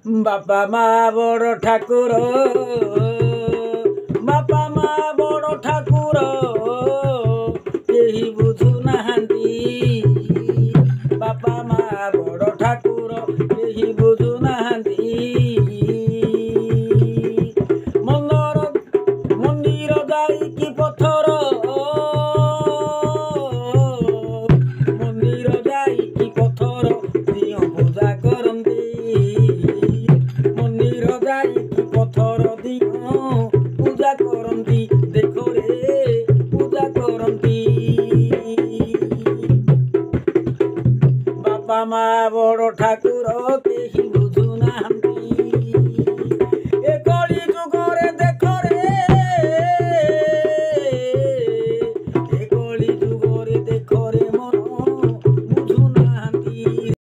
बापा माँ बड़ ठाकुर बापा माँ बड़ ठाकुर केही बुझु नाहांती बापा माँ बड़ ठाकुर केही बुझु नाहांती मंदिर जाइकी पथर मंदिर जाइकी पथर दियो पूजा करंती मंदिर जाइकी पथर दियो पूजा करंती देखो रे पूजा करंती बापा माँ बड़ ठाकुर केही